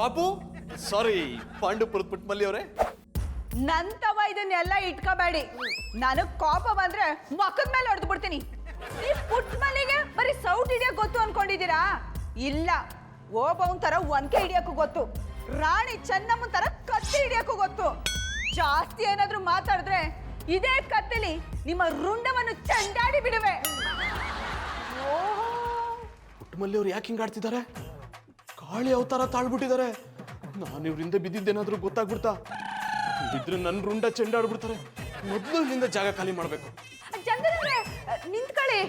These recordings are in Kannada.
ಬಾಬು ಸಾರಿ ಪಾಂಡುಪುರದ ಪುಟ್ಮಲ್ಲಿ ಅವರೇ. ನಂತವ ಇದನ್ನೆಲ್ಲ ಇಟ್ಕೋಬೇಡಿ. ನನಗ್ ಕೋಪ ಬಂದ್ರೆ ಮಕ್ಕದ ಮೇಲೆ ಹೊಡೆದು ಬಿಡ್ತೀನಿ. ಈ ಪುಟ್ಮಲ್ಲಿಗೆ ಬರೀ ಸೌಟ್ ಹಿಡಿಯಕ್ ಗೊತ್ತು ಅನ್ಕೊಂಡಿದ್ದೀರಾ? ಇಲ್ಲ, ಓಬವನ್ ತರ ಒನ್ಕೆ ಹಿಡಿಯಕ್ಕೂ ಗೊತ್ತು, ರಾಣಿ ಚೆನ್ನಮ್ಮನ್ ತರ ಕತ್ತಿ ಹಿಡಿಯಕ್ಕೂ ಗೊತ್ತು. ಜಾಸ್ತಿ ಏನಾದ್ರೂ ಮಾತಾಡಿದ್ರೆ ಇದೇ ಕತ್ತಿಲಿ ನಿಮ್ಮ ರುಂಡವನ್ನು ಚಂಡಾಡಿ ಬಿಡುವೆ. ಪುಟ್ಮಲ್ಲಿ ಅವ್ರು ಯಾಕೆ ಹಿಂಗ್ ಆಡ್ತಿದ್ದಾರೆ? ಕಾಳಿ ಅವತಾರ ತಾಳ್ಬಿಟ್ಟಿದ್ದಾರೆ. ನಾನು ಇವ್ರಿಂದ ಬಿದ್ದಿದ್ದೇನಾದ್ರೂ ಗೊತ್ತಾಗ್ಬಿಡ್ತಾ ಇದ್ರೆ ನನ್ನ ರುಂಡ ಚೆಂಡಾಡ್ಬಿಡ್ತಾರೆ. ಮೊದಲು ಇಲ್ಲಿಂದ ಜಾಗ ಖಾಲಿ ಮಾಡ್ಬೇಕು. ಚಂದ್ರನ್ರೆ ನಿಂತ್ಕೊಳ್ಳಿ.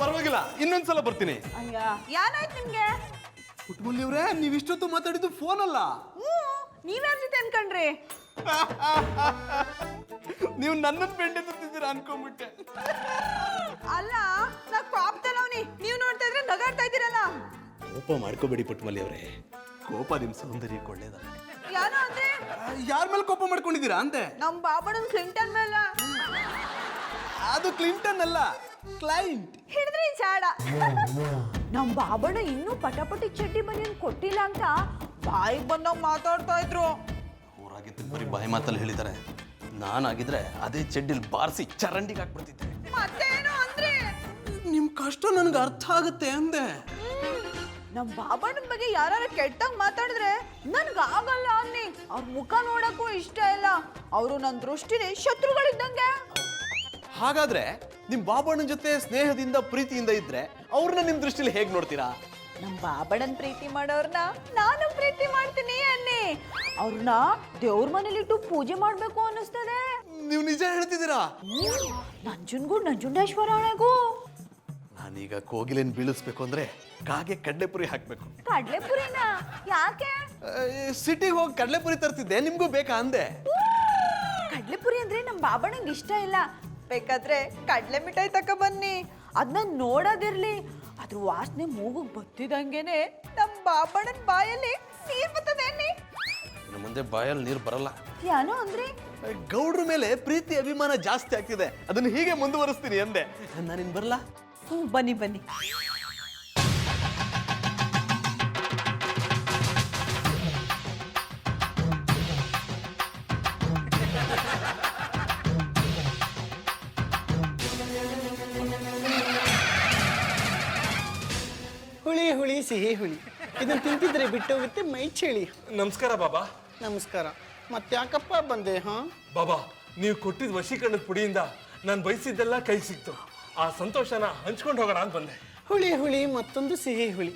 ಪರವಾಗಿಲ್ಲ, ಇನ್ನೊಂದ್ಸಲ ಬರ್ತೀನಿ. ಅಯ್ಯ, ಏನಾಯ್ತು ನಿಮ್ಗೆ? ಪುಟ್ಮಲ್ಲಿ ಅವ್ರೆ, ನೀವ್ ಇಷ್ಟೊತ್ತು ಮಾತಾಡಿದ್ದು ಫೋನ್ ಅಲ್ಲ. ನೀವ್ಯಾರ ಜೊತೆ ಅನ್ಕೊಂಡ್ರಿ? ನೀವು ನನ್ನ ಫ್ರೆಂಡ್ ಎದುರ್ತಿದ್ದೀರಾ ಅನ್ಕೊಂಡ್ಬಿಟ್ಟೆ. ಅಲ್ಲ, ನಾ ಕೋಪದಲ್ಲವ್ನಿ, ನೀವು ನೋಡ್ತಾ ಇದ್ರೆ ನಗಾಡ್ತಾ ಇದ್ದೀರಲ್ಲ. ಕೋಪ ಮಾಡ್ಕೋಬೇಡಿ ಪುಟ್ಮಲ್ಲಿ ಅವರೇ, ಕೋಪ ನಿಮ್ ಸೌಂದರ್ಯಕ್ಕೆ ಒಳ್ಳೇದಲ್ಲ. ಯಾರು ಅಂದ್ರೆ? ಯಾರ ಮೇಲೆ ಕೋಪ ಮಾಡ್ಕೊಂಡಿದ್ದೀರಾ ಅಂತೆ? ನಮ್ ಬಾಬಣ್ಣನ್ ಕ್ಲಿಂಟನ್ ಮೇಲೆ. ಅದು ಕ್ಲಿಂಟನ್ ಅಲ್ಲ, ಕ್ಲೈಂಟ್. ಹಿಡಿದ್ರಿ ಚಾಡ. ನಮ್ ಬಾಬಣ್ಣ ಇನ್ನೂ ಪಟಾಪಟಿ ಚಡ್ಡಿ ಬನಿಯನ್ ಕೊಟ್ಟಿಲ್ಲ ಅಂತ ಬಾಯಿಗೆ ಬಂದಾಗ ಮಾತಾಡ್ತಾ ಇದ್ರು. ಊರಾಗಿದ್ದು ಬರೀ ಬಾಯಿ ಮಾತಲ್ಲಿ ಹೇಳಿದ್ದಾರೆ. ನಾನಾಗಿದ್ರೆ ಅದೇ ಚಡ್ಡಿಲ್ ಬಾರಿಸಿ ಚರಂಡಿಗೆ ಹಾಕ್ಬಿಡ್ತಿದ್ದೆ. ಮತ್ತೇನು ಅಂದ್ರೆ? ನಿಮ್ ಕಷ್ಟ ನನ್ಗೆ ಅರ್ಥ ಆಗುತ್ತೆ ಅಂದೆ. ನಮ್ ಬಾಬಣ್ಣನ ಬಗ್ಗೆ ಯಾರು ಕೆಟ್ಟಂಗ್ ಮಾತಾಡಿದ್ರೆ ನನ್ಗ ಆಗಲ್ಲ ಅನ್ನಿ. ಅವ್ರ ಮುಖ ನೋಡಕ್ಕೂ ಇಷ್ಟ ಇಲ್ಲ. ಅವರು ನನ್ನ ದೃಷ್ಟಿಲಿ ಶತ್ರುಗಳಿದ್ದಂಗೆ. ಹಾಗಾದ್ರೆ ನಿಮ್ ಬಾಬಣ್ಣನ ಜೊತೆ ಸ್ನೇಹದಿಂದ ಪ್ರೀತಿಯಿಂದ ಇದ್ರೆ ಅವ್ರನ್ನ ನಿಮ್ ದೃಷ್ಟಿಲಿ ಹೇಗ್ ನೋಡ್ತೀರಾ? ನಮ್ ಬಾಬಣ್ಣನ್ ಪ್ರೀತಿ ಮಾಡೋರ್ನ ನಾನು ಪ್ರೀತಿ ಮಾಡ್ತೀನಿ ಅನ್ನಿ. ಅವ್ರನ್ನ ದೇವ್ರ ಮನೇಲಿಟ್ಟು ಪೂಜೆ ಮಾಡ್ಬೇಕು ಅನ್ನಿಸ್ತದೆ. ನೀವು ನಿಜ ಹೇಳ್ತಿದ್ದೀರಾ? ನಂಜುಂಡೇಶ್ವರಗೂ. ನಾನೀಗ ಕೋಗಿಲೆನ್ ಬೀಳಿಸ್ಬೇಕು ಅಂದ್ರೆ ಕಾಗೆ ಕಡ್ಲೆಪುರಿ ಹಾಕ್ಬೇಕು. ಕಡ್ಲೆಪುರಿನ ಯಾಕೆ? ಸಿಟಿಗೆ ಹೋಗಿ ಕಡ್ಲೆಪುರಿ ತರ್ತಿದ್ದೆ, ನಿಮ್ಗೂ ಬೇಕಾ ಅಂದೆ. ಕಡ್ಲೆಪುರಿ ಅಂದ್ರೆ ನಮ್ ಬಾಬಣ್ಣಂಗೆ ಇಷ್ಟ ಇಲ್ಲ. ಬೇಕಾದ್ರೆ ಕಡ್ಲೆ ಮಿಠಾಯಿ ತಕ ಬನ್ನಿ, ಅದನ್ನ ನೋಡೋದಿರ್ಲಿ. ಅದ್ರ ವಾಸನೆ ಮೂಗಿಗೆ ಬತ್ತಿದಂಗೆನೆ ನಮ್ ಬಾಬಣ್ಣನ ಬಾಯಲ್ಲಿ ನೀರ್ ಬರ್ತದೆ ಅನ್ನಿ. ಇನ್ನು ಮುಂದೆ ಬಾಯಲ್ಲಿ ನೀರು ಬರಲ್ಲ. ಏನೋ ಅಂದ್ರೆ? ಗೌಡ್ರ ಮೇಲೆ ಪ್ರೀತಿ ಅಭಿಮಾನ ಜಾಸ್ತಿ ಆಗ್ತಿದೆ, ಅದನ್ನ ಹೀಗೆ ಮುಂದುವರಿಸ್ತೀನಿ ಅಂದೆ. ನಾನಿನ್ ಬರಲ್ಲ? ಬನ್ನಿ ಬನ್ನಿ. ಹುಳಿ ಹುಳಿ ಸಿಹಿ ಹುಳಿ, ಇದನ್ನು ತಿಂತಿದ್ರೆ ಬಿಟ್ಟೋಗುತ್ತೆ ಮೈ ಚಳಿ. ನಮಸ್ಕಾರ ಬಾಬಾ. ನಮಸ್ಕಾರ. ಮತ್ತ್ಯಾಕಪ್ಪ ಬಂದೆ? ಹಾ ಬಾಬಾ, ನೀವು ಕೊಟ್ಟಿದ್ದ ವಶೀಕರಣದ ಪುಡಿಯಿಂದ ನಾನು ಬಯಸಿದ್ದೆಲ್ಲ ಕೈ ಸಿಕ್ತು. ಆ ಸಂತೋಷನ ಹಂಚ್ಕೊಂಡು ಹೋಗೋಣ ಅಂತ ಬಂದೆ. ಹುಳಿ ಹುಳಿ ಮತ್ತೊಂದು ಸಿಹಿ ಹುಳಿ,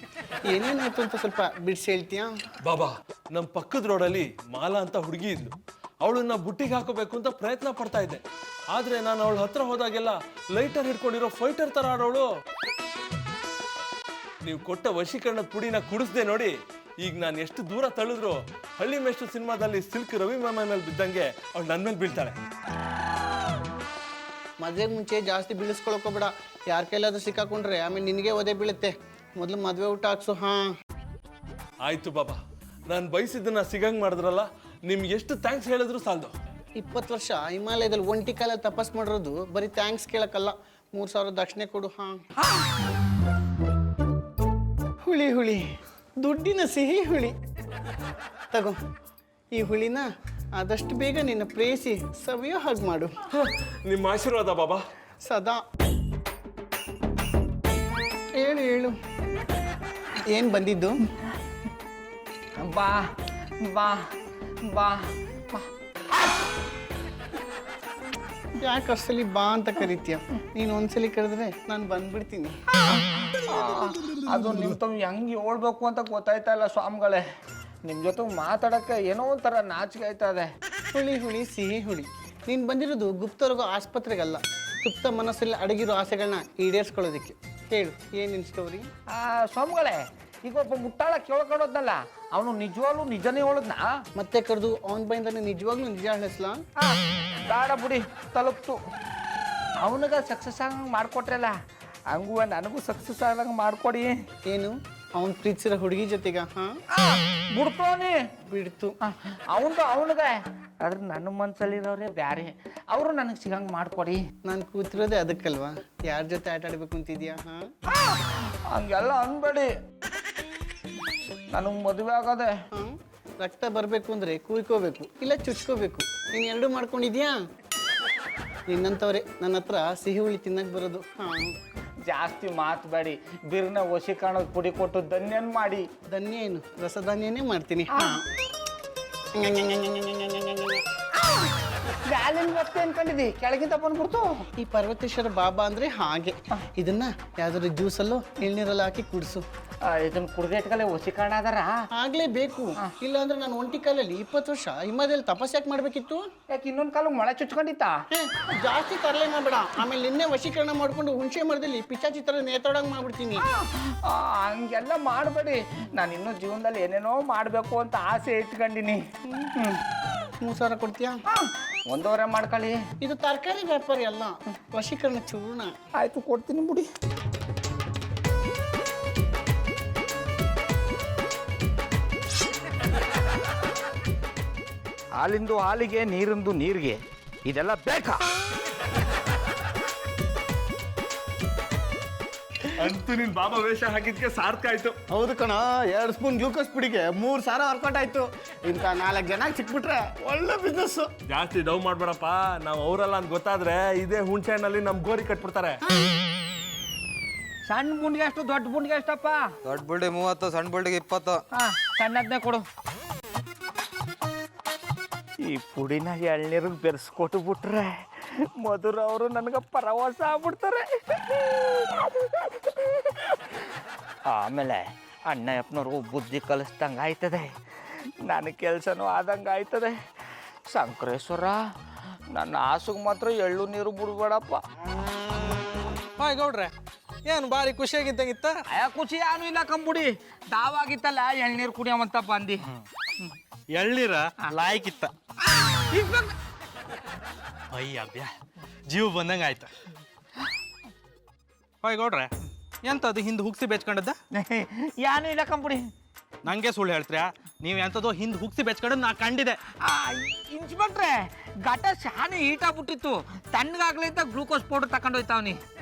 ಏನೇನಾಯ್ತು ಅಂತ ಸ್ವಲ್ಪ ಬಿಡಿಸಿ ಹೇಳ್ತೀಯಾ? ಬಾಬಾ, ನಮ್ಮ ಪಕ್ಕದ ರೋಡಲ್ಲಿ ಮಾಲಾ ಅಂತ ಹುಡುಗಿ ಇದ್ಲು. ಅವಳನ್ನ ಬುಟ್ಟಿಗೆ ಹಾಕೋಬೇಕು ಅಂತ ಪ್ರಯತ್ನ ಪಡ್ತಾ ಇದ್ದೆ. ಆದ್ರೆ ನಾನು ಅವಳ ಹತ್ರ ಹೋದಾಗೆಲ್ಲ ಲೈಟರ್ ಹಿಡ್ಕೊಂಡಿರೋ ಫೈಟರ್ ತರ ಆಡೋಳು. ನೀವು ಕೊಟ್ಟ ವಶೀಕರಣದ ಪುಡಿನ ಕುಡಿಸ್ದೆ ನೋಡಿ, ಈಗ ನಾನು ಎಷ್ಟು ದೂರ ತಳ್ಳಿದ್ರು ಹಳ್ಳಿ ಮೇಷ್ಟು ಸಿನಿಮಾದಲ್ಲಿ ಸಿಲ್ಕ್ ರವಿ ಮಾಮ ಮೇಲೆ ಬಿದ್ದಂಗೆ ಅವಳು ನನ್ನ ಮೇಲೆ ಬೀಳ್ತಾಳೆ. ಮದುವೆಗೆ ಮುಂಚೆ ಜಾಸ್ತಿ ಬೀಳಿಸ್ಕೊಳಕೋಬೇಡ. ಯಾರ ಕೈಲಾದ್ರೂ ಸಿಕ್ಕಾಕೊಂಡ್ರೆ ಆಮೇಲೆ ನಿನಗೆ ಒದೆ ಬೀಳುತ್ತೆ. ಮೊದಲು ಮದುವೆ ಊಟ ಹಾಕ್ಸು. ಹಾ ಆಯ್ತು ಬಾಬಾ, ನಾನು ಬಯಸಿದ್ದನ್ನ ಸಿಗಂಗ್ ಮಾಡಿದ್ರಲ್ಲ, ನಿಮ್ಗೆ ಎಷ್ಟು ಥ್ಯಾಂಕ್ಸ್ ಹೇಳಿದ್ರು ಸಾಲದು. 20 ವರ್ಷ ಹಿಮಾಲಯದಲ್ಲಿ ಒಂಟಿ ಕಾಲ ತಪಸ್ ಮಾಡಿರೋದು ಬರೀ ಥ್ಯಾಂಕ್ಸ್ ಕೇಳಕ್ಕಲ್ಲ, 3000 ದಕ್ಷಿಣೆ ಕೊಡು. ಹಾ ಹುಳಿ ಹುಳಿ, ದುಡ್ಡಿನ ಸಿಹಿ ಹುಳಿ. ತಗೋ, ಈ ಹುಳಿನ ಆದಷ್ಟು ಬೇಗ ನಿನ್ನ ಪ್ರೇಯಸಿ ಸವಿಯೋ ಹಾಗೆ ಮಾಡು. ನಿಮ್ಮ ಆಶೀರ್ವಾದ ಬಾಬಾ. ಸದಾ. ಹೇಳು ಹೇಳು, ಏನು ಬಂದಿದ್ದು? ಬಾ ಬಾ ಬಾ ಬಾ. ಯಾಕೆ ಅಷ್ಟಲ್ಲಿ ಬಾ ಅಂತ ಕರಿತೀಯ? ನೀನು ಒಂದ್ಸಲಿ ಕರೆದ್ರೆ ನಾನು ಬಂದ್ಬಿಡ್ತೀನಿ. ಅದು ನಿಮ್ಮ ತಮ್ಮ ಹೆಂಗೆ ಹೇಳ್ಬೇಕು ಅಂತ ಗೊತ್ತಾಯ್ತಾ ಇಲ್ಲ ಸ್ವಾಮಿಗಳೇ. ನಿಮ್ಮ ಜೊತೆ ಮಾತಾಡೋಕ್ಕೆ ಏನೋ ಒಂಥರ ನಾಚಿಕೆ ಆಯ್ತದೆ. ಹುಳಿ ಹುಳಿ ಸಿಹಿ ಹುಳಿ, ನೀನು ಬಂದಿರೋದು ಗುಪ್ತವರೆಗೂ ಆಸ್ಪತ್ರೆಗಲ್ಲ, ಸುಪ್ತ ಮನಸ್ಸಲ್ಲಿ ಅಡಗಿರೋ ಆಸೆಗಳನ್ನ ಈಡೇರಿಸ್ಕೊಳ್ಳೋದಕ್ಕೆ. ಹೇಳು, ಏನಿನ್ ಸ್ಟೋರಿ? ಸ್ವಾಮಿಗಳೇ, ಈಗ ಒಬ್ಬ ಮುಟ್ಟಾಳ ಕೇಳ್ಕೊಳೋದ್ನಲ್ಲ, ಅವನು ನಿಜವಾಗ್ಲೂ ನಿಜನೇ ಹೇಳದ್ನಾ? ಮತ್ತೆ ಕರೆದು ಅವನ ಬೈಂದಾನೆ ನಿಜವಾಗ್ಲೂ ನಿಜ ಹೇಳಿಸ್ಲಾ? ಬೇಡ ಬಿಡಿ, ತಲುಪ್ತು. ಅವನಿಗೆ ಸಕ್ಸಸ್ ಆಗಂಗೆ ಮಾಡಿಕೊಟ್ರಲ್ಲ, ಹಂಗೂ ನನಗೂ ಸಕ್ಸಸ್ ಆಗಂಗೆ ಮಾಡಿಕೊಡಿ. ಏನು, ಅವನು ಪ್ರೀತಿಸಿರೋ ಹುಡುಗಿ ಜೊತೆಗ? ಹಾಂ ಬಿಡ್ತೋನಿ ಬಿಡ್ತು. ಅವನಿಗೆ ಆದ್ರೆ ನನ್ನ ಮನ್ಸಲ್ಲಿರೋರೇ ಬ್ಯಾರೆ, ಅವರು ನನಗೆ ಸಿಗಂಗೆ ಮಾಡಿಕೊಡಿ. ನಾನು ಕೂತಿರೋದೇ ಅದಕ್ಕಲ್ವಾ, ಯಾರ ಜೊತೆ ಆಟ ಆಡ್ಬೇಕು ಅಂತಿದ್ಯಾ? ಹಾಂ ಹಂಗೆಲ್ಲ ಅನ್ಬೇಡಿ, ನನಗೆ ಮದುವೆ ಆಗದೆ. ರಕ್ತ ಬರಬೇಕು ಅಂದರೆ ಕುಯ್ಕೋಬೇಕು ಇಲ್ಲ ಚುಚ್ಕೋಬೇಕು. ನೀನು ಎರಡೂ ಮಾಡ್ಕೊಂಡಿದ್ಯಾ? ನಿನ್ನಂಥವ್ರೆ ನನ್ನ ಹತ್ರ ಸಿಹಿ ಹುಳಿ ತಿನ್ನಕ್ಕೆ ಬರೋದು. ಹಾಂ, ಜಾಸ್ತಿ ಮಾತಬೇಡಿ, ಬಿರ್ನ ವಶೀಕರಣದ ಪುಡಿ ಕೊಟ್ಟು ಧನ್ಯನ್ ಮಾಡಿ. ಧನ್ಯ ಏನು, ರಸಧಾನ್ಯನೇ ಮಾಡ್ತೀನಿ. ಮ್ಯಾಲಿನ ಬತ್ತೆ ಅನ್ಕೊಂಡಿದ್ದಿ, ಕೆಳಗಿಂದ ಬಂದ್ಬಿಡ್ತು. ಈ ಪರ್ವತೇಶ್ವರ ಬಾಬಾ ಅಂದರೆ ಹಾಗೆ. ಇದನ್ನ ಯಾವ್ದಾದ್ರು ಜ್ಯೂಸಲ್ಲೋ ಎಳ್ನೀರಲ್ಲೋ ಹಾಕಿ ಕುಡಿಸು. ಇದನ್ನ ಕುಡ್ದೆ ಇಟ್ಕಲೆ ವಶೀಕರಣ ಅದಾರ. ಆಗ್ಲೇಬೇಕು, ಇಲ್ಲ ಅಂದ್ರೆ ನಾನು ಒಂಟಿ ಕಾಲಲ್ಲಿ 20 ವರ್ಷ ಹಿಮಾಲಯದಲ್ಲಿ ತಪಸ್ಸು ಯಾಕೆ ಮಾಡ್ಬೇಕಿತ್ತು? ಯಾಕೆ ಇನ್ನೊಂದು ಕಾಲ ಮೊಳೆ ಚುಚ್ಕೊಂಡಿತ್ತ? ಜಾಸ್ತಿ ತರಲೆ ಮಾಡ್ಬೇಡ, ಆಮೇಲೆ ನಿನ್ನೆ ವಶೀಕರಣ ಮಾಡ್ಕೊಂಡು ಹುಣಸೆ ಮರದಲ್ಲಿ ಪಿಚಾಚಿ ಥರ ನೇತಾಡಂಗ್ ಮಾಡ್ಬಿಡ್ತೀನಿ. ಹಂಗೆಲ್ಲ ಮಾಡಬೇಡಿ. ನಾನು ಇನ್ನೂ ಜೀವನದಲ್ಲಿ ಏನೇನೋ ಮಾಡಬೇಕು ಅಂತ ಆಸೆ ಇಟ್ಕೊಂಡಿನಿ. 3000 ಕೊಡ್ತೀಯಾ? 1.5 ಮಾಡ್ಕೊಳ್ಳಿ. ಇದು ತರಕಾರಿ ವ್ಯಾಪಾರಿ ಅಲ್ಲ, ವಶೀಕರಣ ಚೂರ್ಣ. ಆಯ್ತು, ಕೊಡ್ತೀನಿ ಬಿಡಿ. ಹಾಲಿಂದು ಹಾಲಿಗೆ, ನೀರಿಂದು ನೀರಿಗೆ, ಇದೆಲ್ಲ ಬೇಕಾ? ಅಂತೂ ನಿನ್ ಬಾಬಾ ವೇಷ ಹಾಕಿದ್ಕೆ ಸಾರ್ಥಕ ಆಯ್ತು. ಹೌದು ಕಣ, 2 ಸ್ಪೂನ್ ಗ್ಲೂಕೋಸ್ ಪುಡಿಗೆ 3000 ವರ್ಕೌಟ್ ಆಯ್ತು. ಇಂಥ 4 ಜನ ಸಿಕ್ಬಿಟ್ರೆ ಒಳ್ಳೆ ಬಿಸ್ನೆಸ್. ಜಾಸ್ತಿ ಡೌ ಮಾಡ್ಬೇಡಪ್ಪ, ನಾವು ಅವರಲ್ಲ ಅಂತ ಗೊತ್ತಾದ್ರೆ ಇದೇ ಹುಣಸೆ ಹಣ್ಣಲ್ಲಿ ನಮ್ ಗೋರಿ ಕಟ್ಬಿಡ್ತಾರೆ. ಸಣ್ಣ ಬುಂಡಿಗೆ ಎಷ್ಟು, ದೊಡ್ಡ ಬುಂಡಿಗೆ ಎಷ್ಟಪ್ಪ? ದೊಡ್ಡ ಬುಲ್ಡಿ 30, ಸಣ್ಣ ಬುಲ್ಡಿಗೆ 20. ಸಣ್ಣದನ್ನೇ ಕೊಡು. ಈ ಪುಡಿನ ಎಳ್ನೀರಿಗೆ ಬೆರೆಸ್ಕೊಟ್ಟು ಬಿಟ್ರೆ ಮಧುರ ಅವರು ನನಗೆ ಪರವಾಸ ಆಗ್ಬಿಡ್ತಾರೆ. ಆಮೇಲೆ ಅಣ್ಣಯ್ಯಪ್ಪನವ್ರಿಗೂ ಬುದ್ಧಿ ಕಲಿಸ್ದಂಗೆ ಆಯ್ತದೆ, ನನ್ನ ಕೆಲಸನೂ ಆದಂಗೆ ಆಯ್ತದೆ. ಶಂಕರೇಶ್ವರ, ನನ್ನ ಆಸೆಗೆ ಮಾತ್ರ ಎಳ್ಳು ನೀರು ಬಿಡ್ಬೇಡಪ್ಪ. ಹಾಯ್ ಗೌಡ್ರೆ, ಏನು ಭಾರಿ ಖುಷಿಯಾಗಿದ್ದಂಗಿತ್ತ? ಖುಷಿ ಏನು ಇಲ್ಲ ಕಂಬುಡಿ, ದಾವಾಗಿತ್ತಲ್ಲ ಎಳ್ನೀರು ಕುಡಿಯವಂತ ಬಂದಿ. ಎಳ್ನೀರ ಲಾಯ್ಕಿತ್ತ. ಅಯ್ಯ ಅಬ್ಬ್ಯಾ, ಜೀವ ಬಂದಂಗೆ ಆಯ್ತ. ಹಾಯ್ ಗೌಡ್ರೆ, ಎಂಥದ್ದು ಹಿಂದೆ ಹುಗ್ಸಿ ಬೆಚ್ಕೊಂಡದ್ದ? ಏನು ಇಲ್ಲ ಕಂಬುಡಿ. ನಂಗೆ ಸುಳ್ಳು ಹೇಳ್ತೀರಾ? ನೀವು ಎಂಥದ್ದು ಹಿಂದೆ ಹುಗ್ಸಿ ಬೆಚ್ಕೊಂಡದ್ದು ನಾ ಕಂಡಿದೆ. ಇನ್ಸ್ಪೆಕ್ಟ್ರೆ, ಘಟ ಶಾನೆ ಈಟಾಗ್ಬಿಟ್ಟಿತ್ತು, ತಣ್ಣಗಾಗ್ಲಿ ಅಂತ ಗ್ಲೂಕೋಸ್ ಪೌಡರ್ ತಗೊಂಡೋಯ್ತಾವ್ನಿ.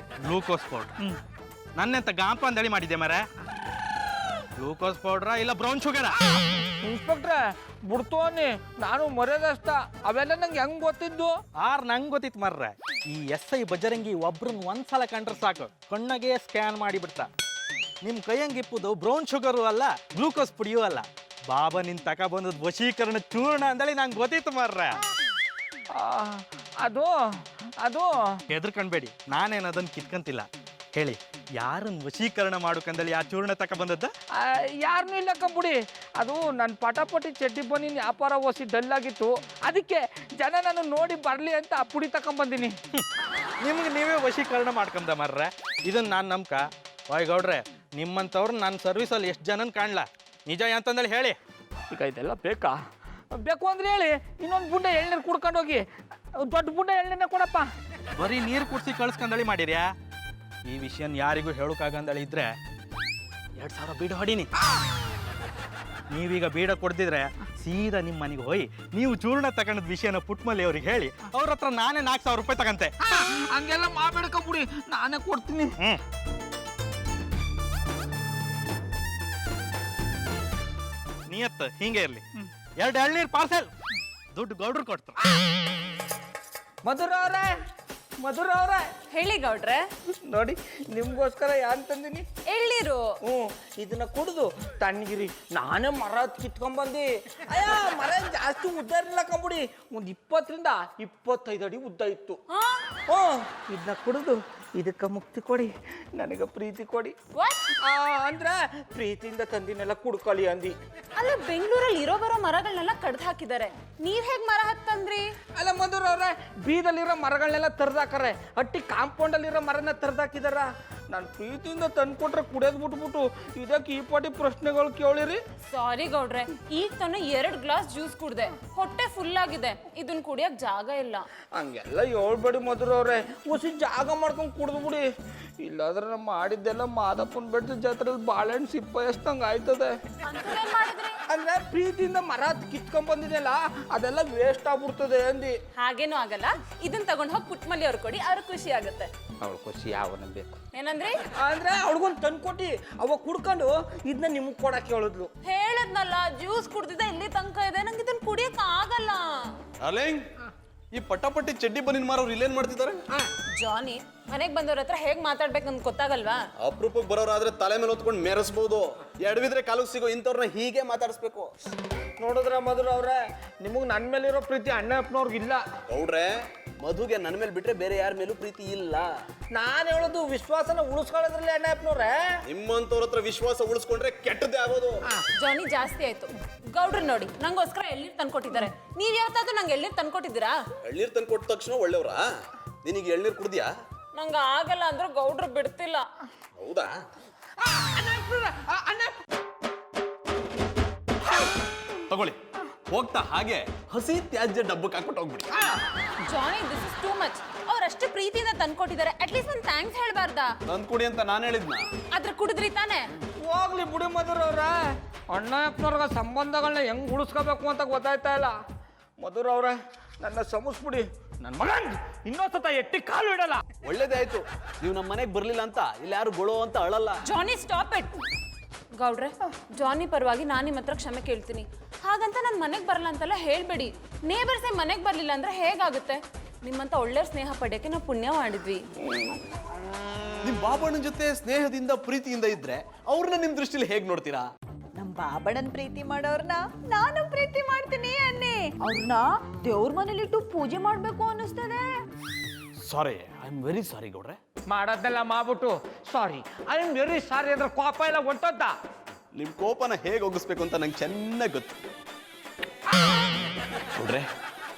ಗ್ಲೂಕೋಸ್ ಪೌಡ್ರ್ ನನ್ನೆಂತ ಗಾಂಪ ಅಂದೇಳಿ ಮಾಡಿದ್ದೆ ಮರೆ? ಗ್ಲೂಕೋಸ್ ಪೌಡ್ರಾ ಇಲ್ಲ ಬ್ರೌನ್ ಶುಗರಾ? ಇನ್ಸ್ಪೆಕ್ಟ್ರೆ ಬಿಡ್ತೋನಿ, ನಾನು ಮರ್ಯಾದಷ್ಟ, ಅವೆಲ್ಲ ನಂಗೆ ಹೆಂಗ್ ಗೊತ್ತಿದ್ದು? ನಂಗೆ ಗೊತ್ತಿತ್ತು ಮರ್ರೆ. ಈ SI ಬಜರಂಗಿ ಒಬ್ರನ್ನ ಒಂದ್ಸಲ ಕಂಡ್ರೆ ಸಾಕು, ಕಣ್ಣಗೆ ಸ್ಕ್ಯಾನ್ ಮಾಡಿಬಿಡ್ತ. ನಿಮ್ಮ ಕೈಯಂಗಿಪ್ಪುದು ಬ್ರೌನ್ ಶುಗರು ಅಲ್ಲ, ಗ್ಲೂಕೋಸ್ ಪುಡಿಯೂ ಅಲ್ಲ, ಬಾಬಾ ನಿನ್ ತಕ ಬಂದದ್ ವಶೀಕರಣ ಚೂರ್ಣ ಅಂದೇಳಿ ನಂಗೆ ಗೊತ್ತಿತ್ತು ಮರ್ರೆ. ಅದು ಅದು ಹೆದರ್ಕಣ್ಬೇಡಿ, ನಾನೇನು ಅದನ್ನ ಕಿತ್ಕಂತಿಲ್ಲ. ಹೇಳಿ, ಯಾರನ್ನ ವಶೀಕರಣ ಮಾಡೋಕಂದೇಳಿ ಆ ಚೂರ್ಣ ತಕ ಬಂದದ್ದ? ಯಾರನ್ನೂ ಇಲ್ಲ ಕಂಬುಡಿ, ಅದು ನನ್ನ ಪಟಾಪಟಿ ಚಡ್ಡಿ ಬನ್ನಿ ವ್ಯಾಪಾರ ಓಸಿ ಡಲ್ ಆಗಿತ್ತು, ಅದಕ್ಕೆ ಜನ ನಾನು ನೋಡಿ ಬರಲಿ ಅಂತ ಆ ಪುಡಿ ತಗೊಂಬಂದಿನಿ. ನಿಮ್ಗೆ ನೀವೇ ವಶೀಕರಣ ಮಾಡ್ಕೊಂಡ ಮರ್ರೆ. ಇದನ್ನ ನಾನು ನಂಬ್ಕ. ವಾಯ್ ಗೌಡ್ರೆ, ನಿಮ್ಮಂಥವ್ರು ನನ್ನ ಸರ್ವಿಸಲ್ಲಿ ಎಷ್ಟು ಜನನ ಕಾಣ್ಲಾ? ನಿಜ ಅಂತಂದೇಳಿ ಹೇಳಿ. ಈಗ ಇದೆಲ್ಲ ಬೇಕಾ? ಬೇಕು ಅಂದ್ರೆ ಹೇಳಿ, ಇನ್ನೊಂದು ಬುಡ್ಡೆ ಎಳ್ನೀರು ಕುಡ್ಕೊಂಡು ಹೋಗಿ. ದೊಡ್ಡ ಬುಡ್ಡೆ ಎಳ್ನೀರನ್ನ ಕೊಡಪ್ಪ. ಬರೀ ನೀರು ಕುಡಿಸಿ ಕಳ್ಸ್ಕೊಂಡಳಿ ಮಾಡಿರ್ಯಾ? ಈ ವಿಷಯನ ಯಾರಿಗೂ ಹೇಳೋಕ್ಕಾಗಂದಳಿ ಇದ್ರೆ 2000 ಬೀಡ ಹೊಡೀನಿ. ನೀವೀಗ ಬೀಡ ಕೊಡ್ದಿದ್ರೆ ಸೀದಾ ನಿಮ್ಮ ಮನೆಗೆ ಹೋಗಿ ನೀವು ಚೂರ್ಣ ತಗೊಂಡ ವಿಷಯನ ಪುಟ್ಮಲ್ಲಿ ಅವ್ರಿಗೆ ಹೇಳಿ, ಅವ್ರ ಹತ್ರ ನಾನೇ 4000 ರೂಪಾಯಿ ತಗಂತೆ. ಹಂಗೆಲ್ಲ ಮಾಡ್ಬೇಡ್ಕೊಂಬಿಡಿ, ನಾನೇ ಕೊಡ್ತೀನಿ. ನಿಯತ್ ಹಿಂಗೆ ಇರ್ಲಿ. 2 ಎಳ್ನೀರು ಪಾರ್ಸೆಲ್, ದುಡ್ಡು ಗೌಡ್ರು ಕೊಡ್ತಾರೆ. ಮಧುರ ಅವ್ರೆ ಹೇಳಿ ಗೌಡ್ರೆ. ನೋಡಿ, ನಿಮ್ಗೋಸ್ಕರ ಯಾನ್ ತಂದಿನಿ. ಎಳ್ನೀರು. ಇದನ್ನ ಕುಡಿದು ತಣ್ಣಗಿರಿ. ನಾನೇ ಮರ ಕಿತ್ಕೊಂಡ್ಬಂದಿ. ಅಯ್ಯ, ಮರ ಜಾಸ್ತಿ ಉದ್ದ ಇರಲಿಲ್ಲ ಕಂಬುಡಿ, ಒಂದು 20 ರಿಂದ 25 ಅಡಿ ಉದ್ದ ಇತ್ತು. ಇದನ್ನ ಕುಡಿದು ಇದಕ್ಕೆ ಮುಕ್ತಿ ಕೊಡಿ, ನನಗೆ ಪ್ರೀತಿ ಕೊಡಿ. ಅಂದ್ರೆ ಪ್ರೀತಿಯಿಂದ ತಂದಿನೆಲ್ಲ ಕುಡ್ಕೊಳ್ಳಿ ಅಂದಿ. ಅಲ್ಲ, ಬೆಂಗಳೂರಲ್ಲಿ ಇರೋ ಬರೋ ಮರಗಳನ್ನೆಲ್ಲ ಕಡ್ದು ಹಾಕಿದ್ದಾರೆ, ನೀವ್ ಹೇಗ್ ಮರ ಹತ್ತಂದ್ರಿ? ಅಲ್ಲ ಮಧುರ ಅವ್ರೆ, ಬೀದಲ್ಲಿರೋ ಮರಗಳನ್ನೆಲ್ಲ ತರ್ದಾಕರೆ, ಹಟ್ಟಿ ಕಾಂಪೌಂಡಲ್ಲಿರೋ ಮರನ ತರ್ದಾಕಿದಾರ. ನಾನು ಪ್ರೀತಿಯಿಂದ ತಂದ್ಕೊಟ್ರೆ ಕುಡಿಯೋದು ಬಿಟ್ಬಿಟ್ಟು ಇದಕ್ಕೆ ಈ ಪಾಟಿ ಪ್ರಶ್ನೆಗಳು ಕೇಳಿರಿ. ಸಾರಿ ಗೌಡ್ರೆ, ಈಗ ತಾನೇ 2 ಗ್ಲಾಸ್ ಜ್ಯೂಸ್ ಕುಡ್ದೆ, ಹೊಟ್ಟೆ ಫುಲ್ ಆಗಿದೆ, ಇದನ್ನ ಕುಡಿಯಕ್ ಜಾಗ ಇಲ್ಲ. ಹಂಗೆಲ್ಲ ಹೇಳ್ಬೇಡಿ ಮಧುರ ಅವ್ರೆ, ಹುಸಿ ಜಾಗ ಮಾಡ್ಕೊಂಡು ಕುಡ್ದು ಬಿಡಿ. ಇಲ್ಲಾಂದ್ರೆ ನಮ್ಮ ಮಾಡಿದ್ದೆಲ್ಲ ಮಾದಪ್ಪನ ಬೆಟ್ಟದ ಜಾತ್ರೆಯಲ್ಲಿ ಬಾಳೆಹಣ್ಣು ಸಿಪ್ಪ ಎಷ್ಟಂಗೆ ಆಯ್ತದೆ. ಅಂದ್ರೆ ಪ್ರೀತಿಯಿಂದ ಮರ ಕಿತ್ಕೊಂಡ್ ಬಂದಿದೆಯಲ್ಲ, ಅದೆಲ್ಲ ವೇಸ್ಟ್ ಆಗ್ಬಿಡ್ತದೆ ಅಂದಿ. ಹಾಗೇನೂ ಆಗಲ್ಲ, ಇದನ್ನ ತಗೊಂಡ್ ಹೋಗಿ ಪುಟ್ಮಲ್ಲಿ ಅವ್ರು ಕೊಡಿ, ಅವ್ರ ಖುಷಿ ಆಗುತ್ತೆ. ಅವಳು ಖುಷಿ ಯಾವನ ಬೇಕು. ಏನಂದ್ರೆ ಅಂದ್ರೆ ಅಂದ್ರೆ ಅವಳಿಗೊಂದು ತಂದ್ಕೊಟ್ಟಿ ಅವ ಕುಡ್ಕೊಂಡು ಇದನ್ನ ನಿಮ್ಗೆ ಕೊಡಕ್ಕೆ ಹೇಳಿದ್ಲು. ಹೇಳದ್ನಲ್ಲ ಜ್ಯೂಸ್ ಕುಡ್ದಿದ್ದ ಇಲ್ಲಿ ತನಕ ಇದೆ, ನಂಗೆ ಇದನ್ನ ಕುಡಿಯಕ್ ಆಗಲ್ಲ. ಅಲೇಂಗ್ ಈ ಪಟಾಪಟ್ಟಿ ಚಡ್ಡಿ ಬನ್ನಿನ ಮಾರೋರು ಇಲ್ಲೇನ್ ಮಾಡ್ತಿದ್ದಾರೆ? ಜಾನಿ, ಮನೆಗ್ ಬಂದವ್ರ ಹತ್ರ ಹೇಗ್ ಮಾತಾಡ್ಬೇಕು ನಮ್ಗೆ ಗೊತ್ತಾಗಲ್ವಾ? ಅಪರೂಪಕ್ಕೆ ಬರೋರಾದ್ರೆ ತಲೆ ಮೇಲೆ ಹೊತ್ಕೊಂಡು ಮೆರೆಸ್ಬೋದು. ಎಡವಿದ್ರೆ ಕಾಲಕ್ಕೆ ಸಿಗೋ ಇಂಥವ್ರನ್ನ ಹೀಗೆ ಮಾತಾಡಿಸ್ಬೇಕು. ನೋಡಿದ್ರ ಮಧುರ ಅವ್ರೆ, ನಿಮಗೆ ನನ್ನ ಮೇಲಿರೋ ಪ್ರೀತಿ ಅಣ್ಣಪ್ಪನವ್ರಿಗಿಲ್ಲ. ಗೌಡ್ರೆ, ಮಧುಗೆ ನನ್ನ ಮೇಲೆ ಬಿಟ್ರೆ ಬೇರೆ ಯಾರ ಮೇಲೂ ಪ್ರೀತಿ ಇಲ್ಲ. ನಾನು ಹೇಳೋದು ವಿಶ್ವಾಸನ ಉಳಿಸ್ಕೊಳ್ಳೋದ್ರಲ್ಲಿ ಅಣ್ಣಪ್ಪನವ್ರೆ. ನಿಮ್ಮಂತವ್ರ ಹತ್ರ ವಿಶ್ವಾಸ ಉಳಿಸ್ಕೊಂಡ್ರೆ ಕೆಟ್ಟದ್ದೇ ಆಗೋದು. ಜಾನಿ ಜಾಸ್ತಿ ಆಯ್ತು. ಗೌಡ್ರು ನೋಡಿ ನಂಗೋಸ್ಕರ ಎಳ್ನೀರ್ ತಂದ್ಕೊಟ್ಟಿದ್ದಾರೆ. ನೀವ್ ಯಾವತ್ತಾದ್ರೂ ನಂಗೆ ಎಳ್ನೀರ್ ತಂದ್ಕೊಟ್ಟಿದ್ದೀರಾ? ಎಳ್ನೀರ್ ತಂದು ಕೊಟ್ಟ ತಕ್ಷಣ ಒಳ್ಳೆವ್ರಾ? ನಿನಗೆ ಎಳ್ನೀರ್ ಕುಡ್ದಿಯಾ? ನಂಗೆ ಆಗಲ್ಲ ಅಂದ್ರೆ ಗೌಡ್ರು ಬಿಡ್ತಿಲ್ಲ. ಹೌದಾ? ತಗೊಳ್ಳಿ, ಹೋಗ್ತಾ ಹಾಗೆ ಹಸಿ ತ್ಯಾಜ್ಯ ಡಬ್ಬಕ್ಕೆ ಹಾಕ್ಬಿಟ್ಟು ಹೋಗ್ಬಿಡಿ. ಜಾನಿ, ದಿಸ್ ಇಸ್ ಟೂ ಮಚ್. ಅವ್ರಷ್ಟು ಪ್ರೀತಿಯಿಂದ ತಂದ್ಕೊಟ್ಟಿದ್ದಾರೆ, ಅಟ್ಲೀಸ್ಟ್ ಒಂದು ಥ್ಯಾಂಕ್ಸ್ ಹೇಳ್ಬಾರ್ದಾ? ತಂದ್ ಕುಡಿ ಅಂತ ನಾನು ಹೇಳಿದ್ನ. ಆದ್ರೆ ಕುಡಿದ್ರಿ ತಾನೇ? ಹೋಗ್ಲಿ ಬಿಡಿ ಮಧುರ ಅವ್ರ, ಅಣ್ಣಪ್ಪನವ್ರಿಗೆ ಸಂಬಂಧಗಳನ್ನ ಹೆಂಗ್ ಉಳಿಸ್ಕೋಬೇಕು ಅಂತ ಗೊತ್ತಾಯ್ತಾ ಇಲ್ಲ. ಮಧುರ ಅವ್ರೆ, ನನ್ನ ಸಮಸ್ಬಿಡಿ. ನನ್ನ ಮಗ ಇನ್ನೊಂದ್ಸತ ಎಟ್ಟಿ ಕಾಲು ಇಡಲ್ಲ. ಒಳ್ಳೇದೇ ಆಯ್ತು, ನೀವು ನಮ್ಮ ಮನೆಗೆ ಬರ್ಲಿಲ್ಲ ಅಂತ ಇಲ್ಲಿ ಯಾರು ಗೊಳೋ ಅಂತ ಅಳಲ್ಲ. ಜಾನಿ, ಸ್ಟಾಪ್ ಇಟ್. ಗೌಡ್ರೆ, ಜಾನಿ ಪರವಾಗಿ ನಾನು ನಿಮ್ಮ ಹತ್ರ ಕ್ಷಮೆ ಕೇಳ್ತೀನಿ. ಹಾಗಂತ ನನ್ನ ಮನೆಗೆ ಬರಲ್ಲ ಅಂತೆಲ್ಲ ಹೇಳ್ಬೇಡಿ. ನೇಬರ್ಸೇ ಮನೆಗೆ ಬರಲಿಲ್ಲ ಅಂದ್ರೆ ಹೇಗಾಗುತ್ತೆ? ನಿಮ್ಮಂತ ಒಳ್ಳೆ ಸ್ನೇಹ ಪಡೆಯಕ್ಕೆ ನಾವು ಪುಣ್ಯ ಮಾಡಿದ್ವಿ. ನಿಮ್ ಬಾಬಣ್ಣನ ಜೊತೆ ಸ್ನೇಹದಿಂದ ಪ್ರೀತಿಯಿಂದ ಇದ್ರೆ ಅವ್ರನ್ನ ನಿಮ್ ದೃಷ್ಟಿಲಿ ಹೇಗ್ ನೋಡ್ತೀರಾ? ನಮ್ ಬಾಬಣ್ಣನ್ ಪ್ರೀತಿ ಮಾಡೋರ್ನ ನಾನು ಪ್ರೀತಿ ಮಾಡ್ತೀನಿ ಅನ್ನಿ. ಅವ್ರನ್ನ ದೇವ್ರ ಮನೇಲಿಟ್ಟು ಪೂಜೆ ಮಾಡ್ಬೇಕು ಅನ್ನಿಸ್ತದೆ. ಸಾರಿ, ಐ ಆಮ್ ವೆರಿ ಸಾರಿ ಗೌಡ್ರೆ. ಮಾಡೋದೆಲ್ಲ ಮಾಡ್ಬಿಟ್ಟು ಸಾರಿ, ಐ ಆಮ್ ವೆರಿ ಸಾರಿ ಅಂದ್ರೆ ಕೋಪ ಎಲ್ಲ ಹೊಂಟೋದ್ದ. ನಿಮ್ ಕೋಪನ ಹೇಗೆ ಒಗ್ಗಿಸ್ಬೇಕು ಅಂತ ನಂಗೆ ಚೆನ್ನಾಗಿ ಗೊತ್ತು. ಗೌಡ್ರೆ,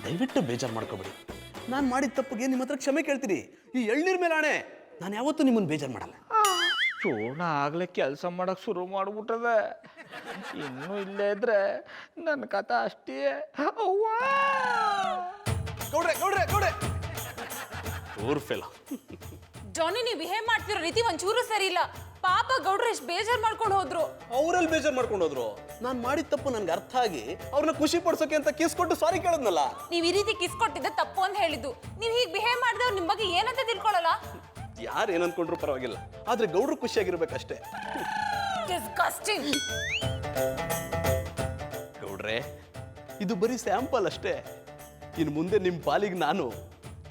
ದಯವಿಟ್ಟು ಬೇಜಾರು ಮಾಡ್ಕೋಬೇಡಿ. ನಾನು ಮಾಡಿದ ತಪ್ಪಿಗೆ ನಿಮ್ಮ ಹತ್ರ ಕ್ಷಮೆ ಕೇಳ್ತೀನಿ. ಈ ಎಳ್ನೀರ್ ಮೇಲೆ ಆಣೆ, ನಾನು ಯಾವತ್ತೂ ನಿಮ್ಮನ್ನು ಬೇಜಾರು ಮಾಡಲ್ಲ. ಚೂರ್ಣ ಆಗ್ಲೇ ಕೆಲಸ ಮಾಡಕ್ ಶುರು ಮಾಡ್ಬಿಟ್ಟದೆ. ಇನ್ನೂ ಇಲ್ಲೇ ಇದ್ರೆ ನನ್ನ ಕಥೆ ಅಷ್ಟೇ. ಅವ್ವಾ! ಗೌಡ್ರೆ ಗೌಡ್ರೆ ಗೌಡ್ರೆ ಊರ್ಫೆಲ್ಲ. ಜಾನಿ, ನೀವು ಬಿಹೇವ್ ಮಾಡ್ತಿರೋ ರೀತಿ ಒಂಚೂರು ಸರಿ ಇಲ್ಲ. ಪಾಪ ಗೌಡ್ರು ಎಷ್ಟು ಬೇಜಾರು ಮಾಡ್ಕೊಂಡು ಹೋದ್ರು. ಅವರಲ್ಲಿ ಬೇಜಾರು ಮಾಡ್ಕೊಂಡು ಹೋದ್ರು. ನಾನು ಮಾಡಿದ ತಪ್ಪು ನನ್ಗೆ ಅರ್ಥ ಆಗಿ ಅವ್ರನ್ನ ಖುಷಿ ಪಡಿಸೋಕೆ ಅಂತ ಕಿಸ್ ಕೊಟ್ಟು ಸಾರಿ ಕೇಳದ್ನಲ್ಲ. ನೀವು ಈ ರೀತಿ ಕಿಸ್ ಕೊಟ್ಟಿದ್ದೆ ತಪ್ಪು ಅಂತ ಹೇಳಿದ್ದು. ನೀವು ಹೀಗೆ ಬಿಹೇವ್ ಮಾಡಿದವ್ರು ನಿಮ್ಮ ಬಗ್ಗೆ ಏನಂತ ತಿಳ್ಕೊಳ್ಳಲ್ಲ. ಯಾರು ಏನಂದ್ಕೊಂಡ್ರು ಪರವಾಗಿಲ್ಲ, ಆದ್ರೆ ಗೌಡ್ರು ಖುಷಿಯಾಗಿರ್ಬೇಕಷ್ಟೇ. ಡಿಸ್ಗಸ್ಟಿಂಗ್. ಗೌಡ್ರೆ, ಇದು ಬರೀ ಸ್ಯಾಂಪಲ್ ಅಷ್ಟೇ. ಇನ್ನು ಮುಂದೆ ನಿಮ್ಮ ಪಾಲಿಗೆ ನಾನು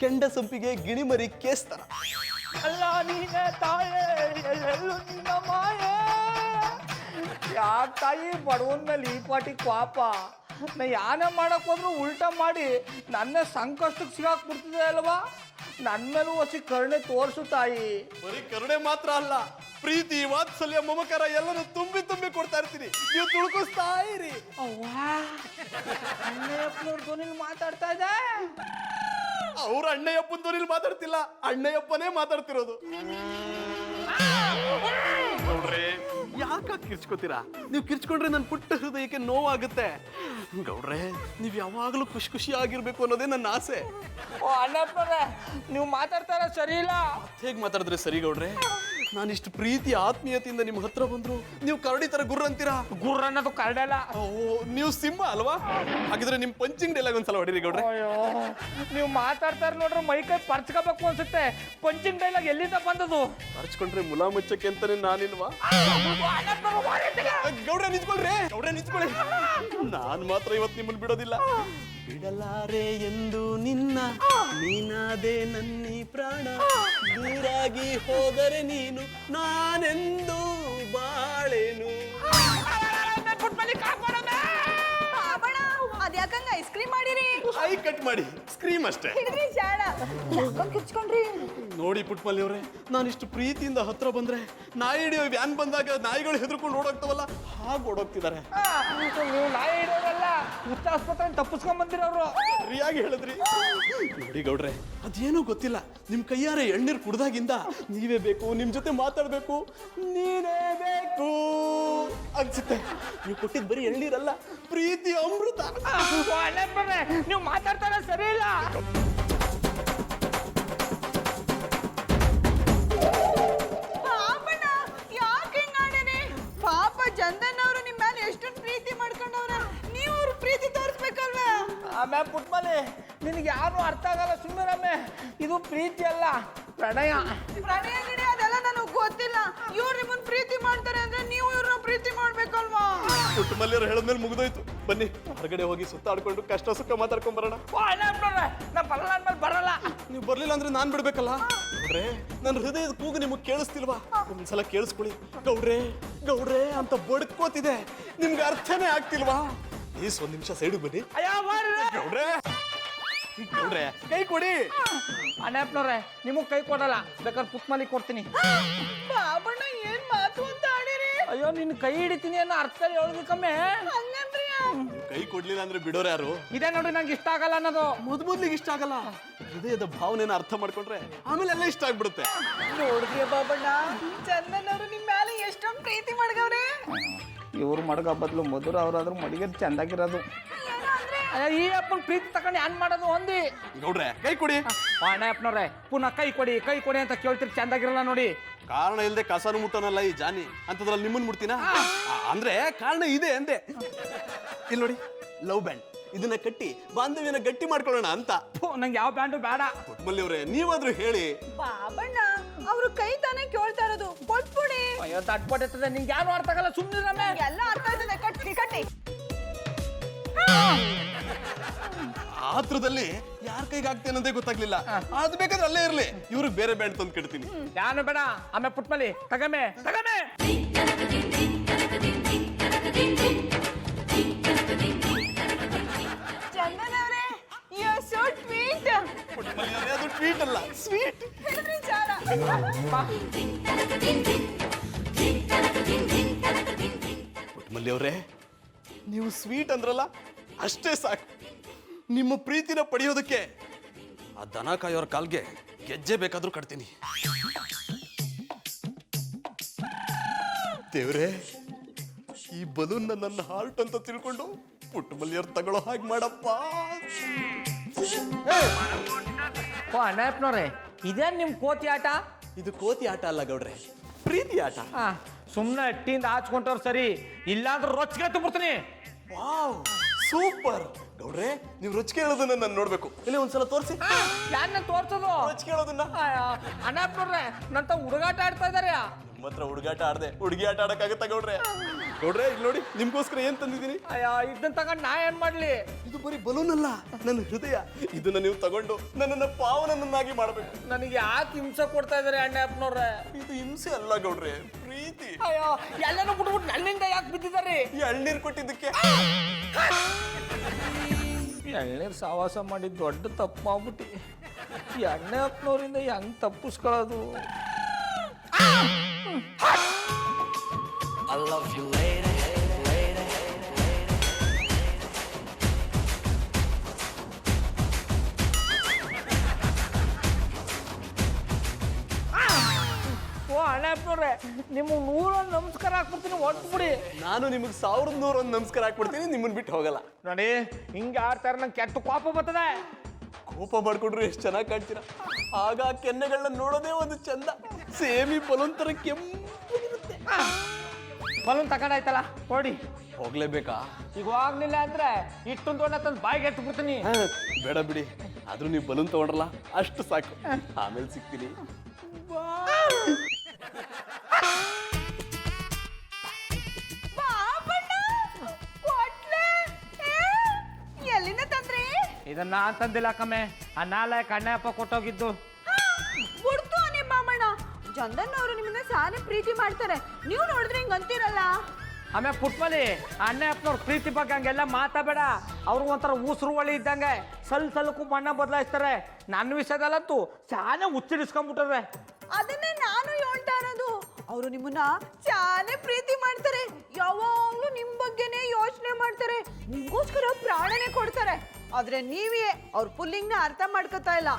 ಕೆಂಡ ಸಂಪಿಗೆ ಗಿಣಿಮರಿ ಕೇಸ್ತರ. ಅಲ್ಲ ನೀನೆ ತಾಯೇ, ಎಲ್ಲೆಲ್ಲೂ ನಿನ್ನ ಮಾಯೇ. ಯಾಕೆ ತಾಯಿ ಬಡವನ ಮೇಲೆ ಈ ಪಾಟಿ ಪಾಪ? ನಾ ಯಾನೇ ಮಾಡಕ್ ಹೋದ್ರು ಉಲ್ಟಾ ಮಾಡಿ ನನ್ನ ಸಂಕಷ್ಟಕ್ಕೆ ಸಿಗಾಕ್ಬಿಡ್ತಿದೆ ಅಲ್ವಾ? ನನ್ನ ಮೇಲೂ ಹೊಸಿ ಕರುಣೆ ತೋರಿಸು ತಾಯಿ. ಬರೀ ಕರುಣೆ ಮಾತ್ರ ಅಲ್ಲ, ಪ್ರೀತಿ, ವಾತ್ಸಲ್ಯ, ಮಮಕಾರ ಎಲ್ಲನೂ ತುಂಬಿ ತುಂಬಿ ಕೊಡ್ತಾ ಇರ್ತೀನಿ. ನೀವು ತುಳುಕಿಸ್ತಾ ಇರಿ. ಅವ್ವಾ, ಅಣ್ಣಯ್ಯಪ್ಪನವ್ರ ಧ್ವನಿಲಿ ಮಾತಾಡ್ತಾ ಇದೆ. ಅವ್ರ ಅಣ್ಣಯ್ಯಪ್ಪನ ಧ್ವನಿಲಿ ಮಾತಾಡ್ತಿಲ್ಲ, ಅಣ್ಣಯ್ಯಪ್ಪನೇ ಮಾತಾಡ್ತಿರೋದು. ಗೌಡ್ರೆ, ಯಾಕೆ ಕಿರ್ಚ್ಕೋತೀರಾ? ನೀವು ಕಿರ್ಚ್ಕೊಂಡ್ರೆ ನನ್ನ ಪುಟ್ಟ ಹೃದಯಕ್ಕೆ ನೋವಾಗುತ್ತೆ. ಗೌಡ್ರೆ, ನೀವು ಯಾವಾಗಲೂ ಖುಷಿ ಖುಷಿಯಾಗಿರ್ಬೇಕು ಅನ್ನೋದೇ ನನ್ನ ಆಸೆ. ಓ ಅಣ್ಣಪ್ಪನವ್ರೆ, ನೀವು ಮಾತಾಡ್ತಾರ ಸರಿ ಇಲ್ಲ. ಹೇಗೆ ಮಾತಾಡಿದ್ರೆ ಸರಿ ಗೌಡ್ರೆ? ನಾನಿಷ್ಟು ಪ್ರೀತಿ ಆತ್ಮೀಯತೆಯಿಂದ ನಿಮ್ಮ ಹತ್ರ ಬಂದ್ರು ನೀವು ಕರಡಿ ತರ ಗುರ್ರ ಅಂತೀರಾ? ಗುರ್ರ ಅನ್ನೋದು ಕರಡಲ್ಲ. ಓ, ನೀವು ಸಿಂಹ ಅಲ್ವಾ? ಹಾಗಿದ್ರೆ ನಿಮ್ ಪಂಚಿಂಗ್ ಡೈಲಾಗ್ ಒಂದ್ಸಲ ಹೊಡೀರಿ ಗೌಡ್ರೆ. ಅಯ್ಯೋ, ನೀವು ಮಾತಾಡ್ತಾರ ನೋಡ್ರೆ ಮೈಕೈ ಪರ್ಚ್ಕೋಬೇಕು ಅನ್ಸುತ್ತೆ. ಪಂಚಿಂಗ್ ಡೈಲಾಗ್ ಎಲ್ಲಿಂದ ಬಂದದು? ಹರ್ಚ್ಕೊಂಡ್ರೆ ಮುಲಾ ಮುಚ್ಚಕ್ಕೆ ಅಂತಾನೆ ನಾನಿಲ್ವಾ? ಗೌಡ್ರೆ ನಿಂತ್ಕೊಳ್ರಿ, ಗೌಡ್ರೆ ನಿಂತ್ಕೊಳ್ಳಿ. ನಾನ್ ಮಾತ್ರ ಇವತ್ತು ನಿಮ್ಮನ್ನು ಬಿಡೋದಿಲ್ಲ. ಬಿಡಲಾರೆ ಎಂದು ನಿನ್ನ, ನೀನಾದೆ ನನ್ನಿ ಪ್ರಾಣ. ದೂರಾಗಿ ಹೋದರೆ ನೀನು, ನಾನೆಂದು ಬಾಳೆನು. ಅದ್ಯಾಕಂಗ ಐಸ್ ಕ್ರೀಮ್ ಮಾಡಿರಿ? ಐ ಕಟ್ ಮಾಡಿ ಸ್ಕ್ರೀಮ್ ಅಷ್ಟೇ. ಹಿಡಿದ್ರಿ ಜಾಡ, ಯಾಕಂಗ್ ಕಿರ್ಚ್ಕೊಂಡ್ರಿ? ನೋಡಿ ಪುಟ್ಮಲ್ಲಿ ಅವರೇ, ನಾನಿಷ್ಟು ಪ್ರೀತಿಯಿಂದ ಹತ್ರ ಬಂದ್ರೆ ನಾಯಿ ಹಿಡಿಯೋ ವ್ಯಾನ್ ಬಂದಾಗ ನಾಯಿಗಳು ಹೆದರ್ಕೊಂಡು ಓಡೋಗ್ತಾವಲ್ಲ, ಹಾಗೆ ಓಡೋಗ್ತಿದ್ದಾರೆ. ನೀವು ನಾಯಿ ಹಿಡಿಯೋದಲ್ಲ, ಹುಚ್ಚ ಆಸ್ಪತ್ರೆ ತಪ್ಪಿಸ್ಕೊಂಡ್ ಬಂದಿರೋರು. ಸರಿಯಾಗಿ ಹೇಳಿದ್ರಿ. ನೋಡಿ ಗೌಡ್ರೆ, ಅದೇನೋ ಗೊತ್ತಿಲ್ಲ, ನಿಮ್ ಕೈಯಾರೆ ಎಳ್ನೀರು ಕುಡ್ದಾಗಿಂದ ನೀವೇ ಬೇಕು, ನಿಮ್ ಜೊತೆ ಮಾತಾಡ್ಬೇಕು, ನೀನೇ ಬೇಕು ಅನ್ಸುತ್ತೆ. ನೀವು ಕೊಟ್ಟಿದ್ ಬರೀ ಎಳ್ನೀರಲ್ಲ, ಪ್ರೀತಿ ಅಮೃತ. ನೀವು ಮಾತಾಡ್ತಾರ ಸರಿ ಇಲ್ಲ. ಪಾಪಣ್ಣ, ಯಾಕೆ ಹಿಂಗಾಡೇನೆ? ಪಾಪ ಚಂದನ್ ಅವರು ನಿಮ್ಮ ಮೇಲೆ ಎಷ್ಟೊಂದು ಪ್ರೀತಿ ಮಾಡ್ಕೊಂಡವ್ರ, ನೀವು ಅವ್ರ ಪ್ರೀತಿ ತೋರಿಸ್ಬೇಕಲ್ವಾ? ಆಮೇಲೆ ಪುಟ್ಮಲಿ, ನಿನಗೆ ಯಾರು ಅರ್ಥ ಆಗಲ್ಲ, ಸುಮ್ಮನೆ. ಇದು ಪ್ರೀತಿ ಅಲ್ಲ, ಪ್ರಣಯ. ಪ್ರಣಯ ಗಿಡ ಅದೆಲ್ಲ ನನಗೆ ಪುಟ್ಟ ಮಲ್ಲಿಯವ್ರು ಹೇಳಿದ್ಮೇಲೆ ಮುಗಿದೋಯ್ತು. ಬನ್ನಿ ಹೊರಗಡೆ ಹೋಗಿ ಸುತ್ತಾಡ್ಕೊಂಡು ಕಷ್ಟ ಸುಖ ಮಾತಾಡ್ಕೊಂಡ್ ಬರೋಣ. ನಾ ಬರಲ್ಲ ಅಂದ್ಮೇಲೆ ಬರಲ್ಲ. ನೀವು ಬರ್ಲಿಲ್ಲ ಅಂದ್ರೆ ನಾನ್ ಬಿಡ್ಬೇಕಲ್ಲ ಗೌಡ್ರೆ. ನನ್ನ ಹೃದಯದ ಕೂಗು ನಿಮಗ್ ಕೇಳಿಸ್ತಿಲ್ವಾ? ಒಂದ್ಸಲ ಕೇಳಿಸ್ಕೊಳ್ಳಿ. ಗೌಡ್ರೆ ಗೌಡ್ರೆ ಅಂತ ಬಡ್ಕೋತಿದೆ, ನಿಮ್ಗೆ ಅರ್ಥನೇ ಆಗ್ತಿಲ್ವಾ? ಪ್ಲೀಸ್ ಒಂದ್ ನಿಮಿಷ ಸೈಡ್ ಬನ್ನಿ. ಗೌಡ್ರೆ ಗೌಡ್ರೆ ಕೈ ಕೊಡಿ. ಅಣ್ಣಪ್ಪನವ್ರೆ ನಿಮಗ್ ಕೈ ಕೊಡಲ್ಲ, ಬೇಕಾದ್ರೆ ಪುಟ್ಮಲಿ ಕೊಡ್ತೀನಿ. ಬಾಬಣ್ಣ ಏನ್ ಮಾತು ಅಂತ ಆಡಿರಿ? ಅಯ್ಯೋ ನಿನ್ ಕೈ ಹಿಡಿತೀನಿ ಅನ್ನೋ ಅರ್ಥ ಹೇಳ್ಬೇಕಮ್ಮೆ. ಹಂಗಂದ್ರಿ? ಕೈ ಕೊಡ್ಲಿಲ್ಲ ಅಂದ್ರೆ ಬಿಡೋರು ಯಾರು? ಇದೇ ನೋಡಿ ನಂಗೆ ಇಷ್ಟ ಆಗಲ್ಲ ಅನ್ನೋದು. ಮೊದ್ಲಿಗೆ ಇಷ್ಟ ಆಗಲ್ಲ, ಹೃದಯದ ಭಾವನೆನ ಅರ್ಥ ಮಾಡ್ಕೊಂಡ್ರೆ ಆಮೇಲೆ ಎಲ್ಲ ಇಷ್ಟ ಆಗ್ಬಿಡುತ್ತೆ. ನೋಡಿದ್ರಿ ಬಾಬಣ್ಣ, ಚಂದನ್ ಅವರು ನಿಮ್ ಮೇಲೆ ಎಷ್ಟೊಂದು ಪ್ರೀತಿ ಮಾಡ್ಗವ್ರೆ. ಇವ್ರು ಮಡಗ ಬದಲು ಮಧುರ ಅವ್ರಾದ್ರೂ ಮಡಿಗೆ ಚಂದಾಗಿರೋದು. ಈ ಅಪ್ಪನ ಪ್ರೀತಿ ತಗೊಂಡು ಏನ್ ಮಾಡೋದು ಹೊಂದಿ. ಗೌಡ್ರೆ ಕೈ ಕೊಡಿ. ಅಣ್ಣಪ್ಪನವ್ರೆ ಪುನಃ ಕೈ ಕೊಡಿ ಕೈ ಕೊಡಿ ಅಂತ ಕೇಳ್ತಿರ್ ಚಂದಾಗಿರಲ್ಲ ನೋಡಿ. ಕಾರಣ ಇಲ್ಲದೆ ಕಸನು ಮುಟ್ಟನಲ್ಲ ಈ ಜಾನಿ, ಅಂತದ್ರಲ್ಲಿ ನಿಮ್ಮನ್ ಮುಟ್ತೀನ? ಅಂದ್ರೆ ಕಾರಣ ಇದೆ ಅಂದೆ. ಇಲ್ಲಿ ನೋಡಿ, ಲವ್ ಬ್ಯಾಂಡ್ ಇದನ್ನ ಕಟ್ಟಿ ಬಾಂಧವ್ಯನ ಗಟ್ಟಿ ಮಾಡ್ಕೊಳ್ಳೋಣ ಅಂತ. ನಂಗೆ ಯಾವ ಬ್ಯಾಂಡು ಬೇಡ. ಪುಟ್ಮಲ್ಲಿ ಅವ್ರೆ ನೀವಾದ್ರೂ ಹೇಳಿ. ಬಾಬಣ್ಣ ಅವ್ರು ಕೈ ತಾನೇ ಕೇಳ್ತಾ ಇರೋದು, ಕೊಟ್ಬಿಡಿ. ಅಯ್ಯೋ ತಟ್ಪಟ್ಟಿರ್ತದೆ, ನಿಂಗೆ ಯಾರು ಅರ್ಥ ಆಗಲ್ಲ, ಸುಮ್ಮನೆ ನಮಗೆ ಎಲ್ಲ ಅರ್ಥ ಆಯ್ತದೆ, ಕಟ್ಟಿ ಕಟ್ಟಿ. ಆತ್ರದಲ್ಲಿ ಯಾರ ಕೈಗೆ ಆಗ್ತೇನೆ ಅನ್ನೋದೇ ಗೊತ್ತಾಗ್ಲಿಲ್ಲ. ಅದು ಬೇಕಾದ್ರೆ ಅಲ್ಲೇ ಇರ್ಲಿ, ಇವ್ರಿಗೆ ಬೇರೆ ಬ್ಯಾಂಡ್ ತಂದು ಕಟ್ತೀನಿ. ಯಾನು ಬೇಡ, ಆಮೇಲೆ ಪುಟ್ಮಲಿ ತಗಮೆ ತಗಮೆ. ಚಂದನ್ ಅವರೇ, ಯು ಆರ್ ಸೋ ಸ್ವೀಟ್. ಪುಟ್ಮಲ್ಲಿ ಅವ್ರೆ, ಅದು ಟ್ವೀಟ್ ಅಲ್ಲ, ಸ್ವೀಟ್. ಹೇಳಿದ್ರಿ ಚಾರ. ಪುಟ್ಮಲ್ಲಿ ಅವ್ರೆ, ನೀವು ಸ್ವೀಟ್ ಅಂದ್ರಲ್ಲ ಅಷ್ಟೇ ಸಾಕು. ನಿಮ್ಮ ಪ್ರೀತಿನ ಪಡೆಯೋದಕ್ಕೆ ಆ ದನ ಕಾಯೋರ್ ಕಾಲ್ಗೆ ಗೆಜ್ಜೆ ಬೇಕಾದ್ರೂ ಕಟ್ತೀನಿ. ದೇವ್ರೆ, ಈ ಬಲೂನ್ ನನ್ನ ಹಾರ್ಟ್ ಅಂತ ತಿಳ್ಕೊಂಡು ಪುಟ್ಟಮಲ್ಲಿಯವ್ರು ತಗೊಳ್ಳೋ ಹಾಗೆ ಮಾಡಪ್ಪ. ಅಣ್ಣಪ್ಪನವ್ರೆ ಇದೇನ್ ನಿಮ್ ಕೋತಿ ಆಟ? ಇದು ಕೋತಿ ಆಟ ಅಲ್ಲ ಗೌಡ್ರೆ, ಪ್ರೀತಿ ಆಟ. ಸುಮ್ಮನೆ ಅಟ್ಟಿಂದ ಹಾಚ್ಕೊಂಡವ್ರು ಸರಿ, ಇಲ್ಲಾಂದ್ರೆ ರೊಚ್ಚಿಗೆ ತುಂಬಿಡ್ತೀನಿ. Wow, super. ಗೌಡ್ರೆ, ನೀವು ರುಚಿಗೆ ಹೇಳೋದನ್ನ ನಾನು ನೋಡ್ಬೇಕು. ಇಲ್ಲಿ ಒಂದ್ಸಲ ತೋರಿಸಿ. ಯಾರನ್ನ ತೋರ್ಸೋದು? ರುಚಿಗೆ ಹೇಳೋದನ್ನ. ಅಣ್ಣಪ್ಪನವ್ರೆ ನಂತ ಹುಡುಗಾಟ ಆಡ್ತಾ ಇದಾರೆ. ನಿಮ್ಮ ಹತ್ರ ಹುಡುಗಾಟ ಆಡದೆ ಹುಡುಗಿ ಆಟ ಆಡಕ್ಕಾಗತ್ತ ಗೌಡ್ರೆ? ಗೌಡ್ರೆ ಇಲ್ಲಿ ನೋಡಿ, ನಿಮ್ಗೋಸ್ಕರ ಏನ್ ತಂದಿದ್ದೀನಿ. ಅಯ್ಯೋ ಇದನ್ನ ತಗೊಂಡ್ ನಾ ಏನ್ ಮಾಡ್ಲಿ? ಇದು ಬರೀ ಬಲೂನ್ ಅಲ್ಲ, ನನ್ನ ಹೃದಯ. ಇದನ್ನ ನೀವು ತಗೊಂಡು ನನ್ನನ್ನ ಪಾವನನ್ನಾಗಿ ಮಾಡ್ಬೇಕು. ನನಗೆ ಯಾಕೆ ಹಿಂಸೆ ಕೊಡ್ತಾ ಇದಾರೆ ಅಣ್ಣಪ್ಪನವ್ರೆ? ಇದು ಹಿಂಸೆ ಅಲ್ಲ ಗೌಡ್ರೆ, ಪ್ರೀತಿ. ಅಯ್ಯೋ ಎಲ್ಲನೂ ಬಿಟ್ಬಿಟ್ಟು ನನ್ನಿಂದ ಯಾಕೆ ಬಿದ್ದಿದ್ದಾರೆ? ಈ ಎಳ್ನೀರ್ ಕೊಟ್ಟಿದ್ದಕ್ಕೆ. ಎಳ್ನೀರು ಸಹವಾಸ ಮಾಡಿ ದೊಡ್ಡ ತಪ್ಪು ಮಾಡ್ಬಿಟ್ಟು ಈ ಅಣ್ಣಪ್ಪನವರಿಂದ ಹೆಂಗ್ ತಪ್ಪಿಸ್ಕೊಳ್ಳೋದು? ಓ ಅಣ್ಣಪ್ಪನವ್ರೆ, ನಿಮಗೆ 100 ನಮಸ್ಕಾರ ಹಾಕ್ಬಿಡ್ತೀನಿ, ಹೊಟ್ಬಿಡಿ. ನಾನು ನಿಮಗೆ 1101 ನಮಸ್ಕಾರ ಹಾಕ್ಬಿಡ್ತೀನಿ, ನಿಮ್ಮನ್ನ ಬಿಟ್ಟು ಹೋಗಲ್ಲ. ನೋಡಿ ಹಿಂಗೆ ಆಡ್ತಾರೆ, ನಂಗೆ ಕೆಟ್ಟ ಕೋಪ ಬರ್ತದೆ. ಕೋಪ ಮಾಡ್ಕೊಂಡ್ರು ಎಷ್ಟು ಚೆನ್ನಾಗಿ ಕಾಣ್ತೀರಾ. ಆಗ ಆ ಕೆನ್ನೆಗಳನ್ನ ನೋಡೋದೇ ಒಂದು ಚಂದ. ಸೇಮಿ ಬಲೂನ್ ತರ ಕೆಂಪಿರುತ್ತೆ. ಬಲೂನ್ ತಗೊಂಡಾಯ್ತಲ್ಲ ನೋಡಿ. ಹೋಗ್ಲೇಬೇಕಾ? ಈಗ ಹೋಗ್ಲಿಲ್ಲ ಅಂದ್ರೆ ಇಟ್ಟೊಂದು ದೊಡ್ಡ ತಂದು ಬಾಯಿಗೆ ಎತ್ತು ಬಿಡ್ತೀನಿ. ಬೇಡ ಬಿಡಿ, ಆದ್ರೂ ನೀವು ಬಲೂನ್ ತಗೊಂಡ್ರಲ್ಲ ಅಷ್ಟು ಸಾಕು. ಆಮೇಲೆ ಸಿಗ್ತೀನಿ. ಬಾಬಣ್ಣ ಕೊಟ್ಲೆ. ಎಲ್ಲಿಂದ ತಂದ್ರಿ? ಇದನ್ನ ನಾನ್ ತಂದಿಲ್ಲ ಕಮ್ಮೆ, ಆ ನಾಲ್ಕು ಅಣ್ಣಪ್ಪ ಕೊಟ್ಟೋಗಿದ್ದು. ಬಿಡ್ತು ನಿಮ್ಮ ಬಾಬಣ್ಣ. ಚಂದನ್ ಅವರು ನಿಮ್ಮನ್ನ ಸಾನೆ ಪ್ರೀತಿ ಮಾಡ್ತಾರೆ, ನೀವು ನೋಡಿದ್ರೆ ಹಿಂಗ್ ಅಂತೀರಲ್ಲ. ಆಮೇಲೆ ಪುಟ್ಮಲಿ ಅಣ್ಣಪ್ಪನವ್ರ ಪ್ರೀತಿ ಬಗ್ಗೆ ಹಂಗೆಲ್ಲ ಮಾತಾಬೇಡ. ಅವ್ರು ಒಂಥರ ಉಸಿರು ಒಳಿ ಇದ್ದಂಗೆ, ಸಲ್ಕು ಬಣ್ಣ ಬದಲಾಯಿಸ್ತಾರೆ. ನನ್ನ ವಿಷಯದಲ್ಲಂತೂ ಸಾನೆ ಹುಚ್ಚಿಡಿಸ್ಕೊಂಡ್ಬಿಟ್ರೆ. ಅದನ್ನೇ ನಾನು ಹೇಳ್ತಾ ಇರೋದು. ಅವರು ನಿಮ್ಮನ್ನ ಚಾನೆ ಪ್ರೀತಿ ಮಾಡ್ತಾರೆ, ಯಾವಾಗ್ಲೂ ನಿಮ್ ಬಗ್ಗೆನೇ ಯೋಚನೆ ಮಾಡ್ತಾರೆ, ನಿಮ್ಗೋಸ್ಕರ ಪ್ರಾಣನೇ ಕೊಡ್ತಾರೆ. ಆದ್ರೆ ನೀವೇ ಅವ್ರ ಪುಲ್ಲಿಂಗ್ ನ ಅರ್ಥ ಮಾಡ್ಕೊತಾ ಇಲ್ಲ.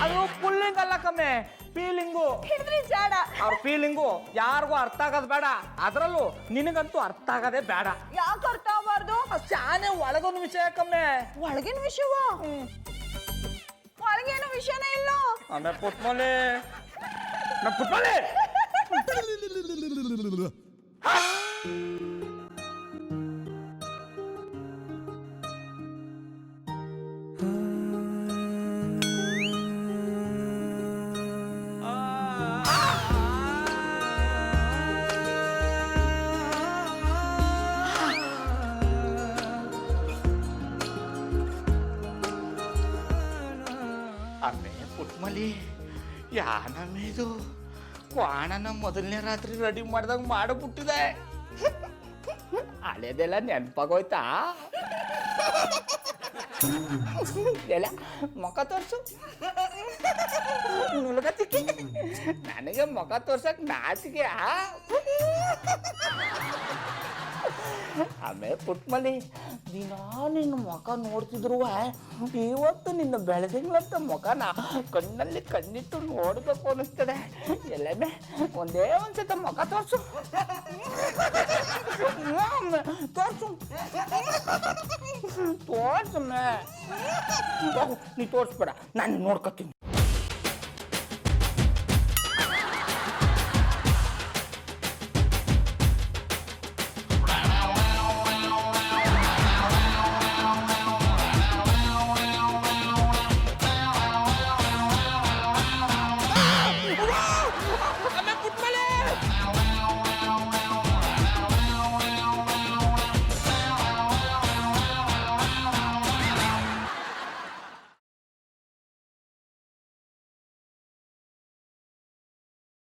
ಅದು ಪುಲ್ಲಿಂಗ್ ಅಲ್ಲ ಕಮ್ಮೆ, ಫೀಲಿಂಗು. ಹಿಡಿದ್ರಿ ಜಾಡ. ಅವ್ರ ಫೀಲಿಂಗು ಯಾರಿಗೂ ಅರ್ಥ ಆಗೋದು ಬೇಡ, ಅದರಲ್ಲೂ ನಿನಗಂತೂ ಅರ್ಥ ಆಗೋದೇ ಬೇಡ. ಯಾಕೆ ಅರ್ಥ ಆಗಬಾರ್ದು? ಚಾನೆ ಒಳಗೊಂದು ವಿಷಯ ಕಮ್ಮೆ. ಒಳಗಿನ ವಿಷಯವ? ಒಳಗೇನು ವಿಷಯನೇ ಇಲ್ಲ. ಆಮೇಲೆ ಪುಟ್ಮಲಿ ನಮ್ಮ ಪುಟ್ಮಲಿ ಪುಟ್ಮಲಿ ಯಾನಮೇದು ಕ್ವಾಣನ ಮೊದಲನೇ ರಾತ್ರಿ ರೆಡಿ ಮಾಡ್ದಾಗ ಮಾಡಿಬಿಟ್ಟಿದೆ. ಹಳೆದೆಲ್ಲ ನೆನಪಾಗೋಯ್ತಾ? ಎಲ್ಲ ಮುಖ ತೋರ್ಸು. ನುಲ್ಗತ್ತಿಕ್ಕಿ ನನಗೆ ಮುಖ ತೋರ್ಸಕ್ ನಾಚಿಕೆ. ಆಮೇಲೆ ಪುಟ್ಮಲಿ ದಿನ ನಿನ್ನ ಮುಖ ನೋಡ್ತಿದ್ರು ಇವತ್ತು ನಿನ್ನ ಬೆಳೆದಿಂಗ್ಳಂತ ಮುಖನ ಕಣ್ಣಲ್ಲಿ ಕಣ್ಣಿಟ್ಟು ನೋಡ್ಬೇಕು ಅನ್ನಿಸ್ತದೆ. ಎಲ್ಲನೇ ಒಂದೇ ಒಂದ್ಸತ ಮುಖ ತೋರ್ಸು. ತೋರ್ಸು ತೋರ್ಸಮ್ಮೆ. ನೀ ತೋರಿಸ್ಬೇಡ, ನಾನು ನೋಡ್ಕೊತೀನಿ.